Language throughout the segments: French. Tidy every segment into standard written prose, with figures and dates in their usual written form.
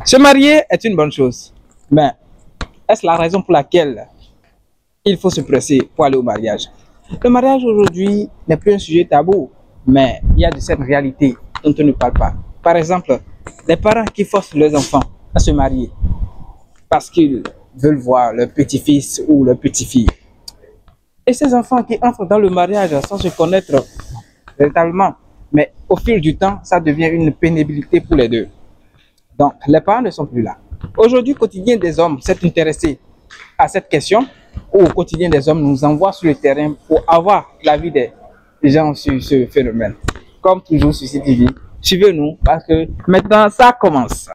Se marier est une bonne chose, mais est-ce la raison pour laquelle il faut se presser pour aller au mariage? Le mariage aujourd'hui n'est plus un sujet tabou, mais il y a de cette réalité dont on ne parle pas. Par exemple, les parents qui forcent leurs enfants à se marier parce qu'ils veulent voir leur petit-fils ou leur petite-fille. Et ces enfants qui entrent dans le mariage sans se connaître véritablement, mais au fil du temps, ça devient une pénibilité pour les deux. Donc, les parents ne sont plus là. Aujourd'hui, quotidien des hommes s'est intéressé à cette question, ou au quotidien des hommes nous envoie sur le terrain pour avoir l'avis des gens sur ce phénomène. Comme toujours sur CTV, suivez-nous parce que maintenant ça commence.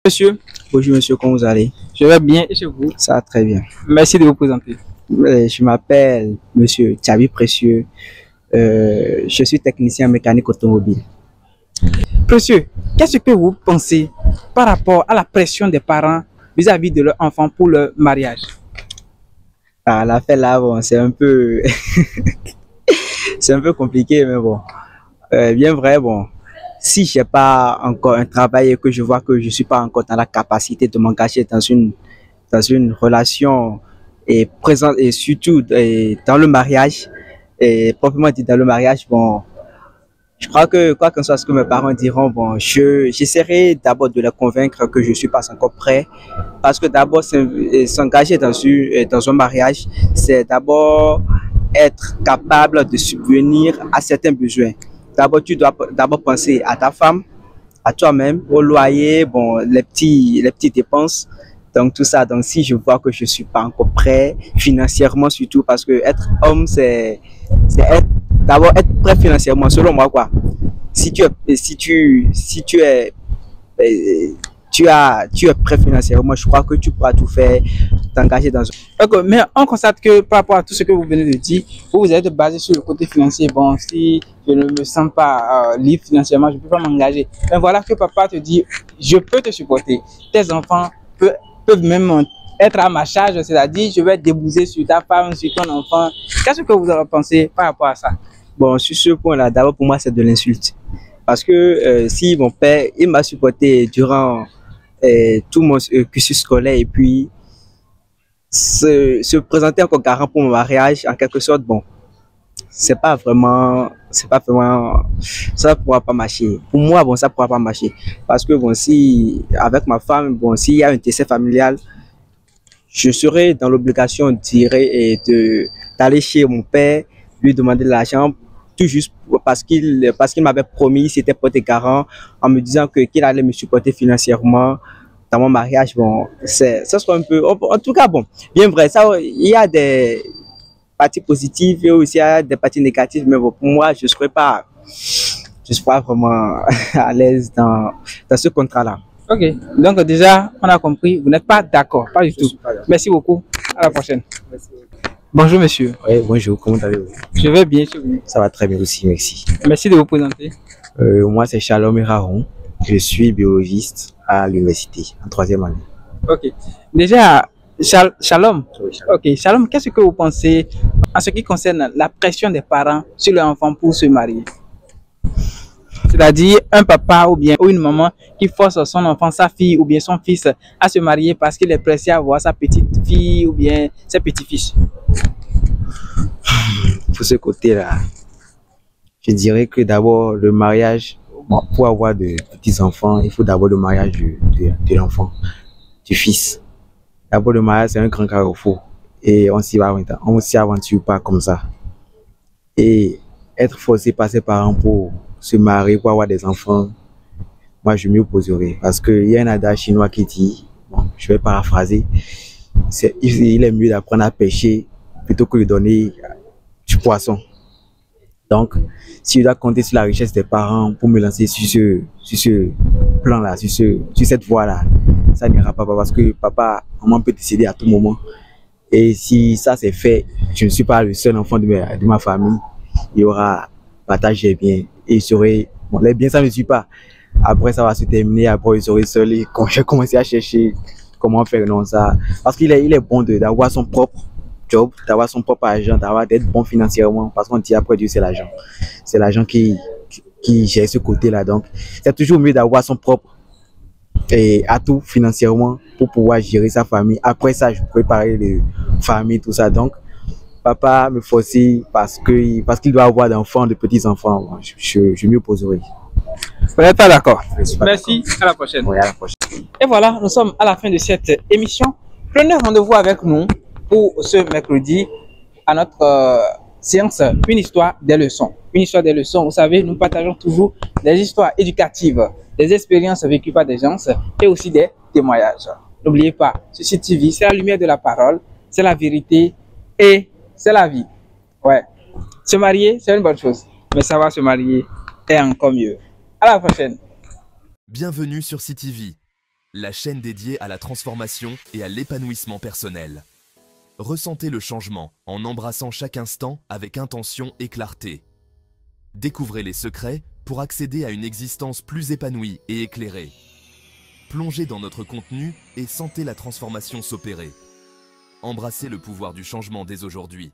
Monsieur, Bonjour monsieur, comment vous allez? je vais bien et chez vous? Ça va très bien. Merci de vous présenter. Je m'appelle monsieur Thiaby Précieux. Je suis technicien mécanique automobile. Précieux, qu'est-ce que vous pensez par rapport à la pression des parents vis-à-vis de leur enfant pour le mariage? Ah, l'affaire là, bon, c'est un peu c'est un peu compliqué, mais bon. Bien vrai, bon. Si j'ai pas encore un travail et que je vois que je suis pas encore dans la capacité de m'engager dans une relation et présent et surtout dans le mariage et proprement dit dans le mariage, bon, je crois que quoi que ce soit ce que mes parents diront, bon, j'essaierai d'abord de les convaincre que je suis pas encore prêt parce que d'abord s'engager dans un mariage, c'est d'abord être capable de subvenir à certains besoins. D'abord, tu dois d'abord penser à ta femme, à toi-même, au loyer, bon, les petites dépenses. Donc, tout ça. Donc, si je vois que je suis pas encore prêt, financièrement surtout, parce que être homme, d'abord être prêt financièrement, selon moi, quoi. Si tu es, tu es prêt financièrement, je crois que tu pourras tout faire, t'engager dans un... D'accord, mais on constate que par rapport à tout ce que vous venez de dire, vous êtes basé sur le côté financier. Bon, si je ne me sens pas libre financièrement, je ne peux pas m'engager. Mais voilà que papa te dit, je peux te supporter. Tes enfants peuvent même être à ma charge, c'est-à-dire je vais débouser sur ta femme, sur ton enfant. Qu'est-ce que vous en pensez par rapport à ça? Bon, sur ce point-là, d'abord pour moi, c'est de l'insulte. Parce que si mon père, il m'a supporté durant tout mon cursus scolaire et puis se présenter encore garant pour mon mariage, en quelque sorte, bon, c'est pas vraiment, ça pourra pas marcher. Pour moi, bon, ça pourra pas marcher. Parce que bon, si, avec ma femme, bon, s'il y a un décès familial, je serai dans l'obligation d'aller chez mon père, lui demander de l'argent, tout juste parce qu'il m'avait promis, c'était porté garant, en me disant qu'il allait me supporter financièrement dans mon mariage. Bon, ça sera un peu, en tout cas, bon, bien vrai, ça, il y a des parties positives et aussi il y a des parties négatives, mais bon, pour moi, je ne serais pas vraiment à l'aise dans ce contrat-là. Ok, donc déjà, on a compris, vous n'êtes pas d'accord, pas du tout. Merci beaucoup, à la prochaine. Merci. Bonjour monsieur. Oui, bonjour, comment allez-vous? Je vais bien chez vous. Ça va très bien aussi, merci. Merci de vous présenter. Moi, c'est Shalom Eraron. Je suis biologiste à l'université, en 3e année. Ok. Déjà, Shalom. Oui, Shalom. Ok, Shalom, qu'est-ce que vous pensez en ce qui concerne la pression des parents sur leur enfant pour se marier? C'est-à-dire un papa ou bien une maman qui force son enfant, sa fille ou bien son fils à se marier parce qu'il est pressé à voir sa petite fille ou bien ses petits-fils. Pour ce côté-là, je dirais que d'abord le mariage, bon, pour avoir de petits-enfants, il faut d'abord le mariage de l'enfant, du fils. D'abord le mariage, c'est un grand carrefour et on s'y aventure pas comme ça. Et être forcé par ses parents pour se marier, pour avoir des enfants, moi je m'y opposerai. Parce qu'il y a un adage chinois qui dit, bon, je vais paraphraser, il est mieux d'apprendre à pêcher plutôt que de donner du poisson. Donc, si je dois compter sur la richesse des parents pour me lancer sur ce plan-là, sur cette voie-là, ça n'ira pas parce que papa, maman peut décider à tout moment. Et si ça c'est fait, je ne suis pas le seul enfant de ma famille, il y aura partage des biens. Et bon, les biens, ça ne me suit pas. Après, ça va se terminer. Après, je serai seul et quand j'ai commencé à chercher comment faire, non, ça. Parce qu'il est bon d'avoir son propre job, d'avoir son propre argent, d'être bon financièrement. Parce qu'on dit après Dieu, c'est l'argent. C'est l'argent qui gère ce côté-là. Donc, c'est toujours mieux d'avoir son propre et atout financièrement pour pouvoir gérer sa famille. Après ça, je pourrais parler de famille, tout ça. Donc, papa me forçait parce qu'il doit avoir d'enfants, de petits-enfants. Je m'y opposerai. Vous n'êtes pas d'accord? Je suis pas Merci, à la prochaine. d'accord. Oui, à la prochaine. Et voilà, nous sommes à la fin de cette émission. Prenez rendez-vous avec nous pour ce mercredi à notre séance Une histoire des leçons. Une histoire des leçons, vous savez, nous partageons toujours des histoires éducatives, des expériences vécues par des gens et aussi des témoignages. N'oubliez pas, ceci TV, c'est la lumière de la parole, c'est la vérité et c'est la vie. Ouais. Se marier, c'est une bonne chose, mais savoir se marier est encore mieux. À la prochaine. Bienvenue sur CTV, la chaîne dédiée à la transformation et à l'épanouissement personnel. Ressentez le changement en embrassant chaque instant avec intention et clarté. Découvrez les secrets pour accéder à une existence plus épanouie et éclairée. Plongez dans notre contenu et sentez la transformation s'opérer. Embrassez le pouvoir du changement dès aujourd'hui.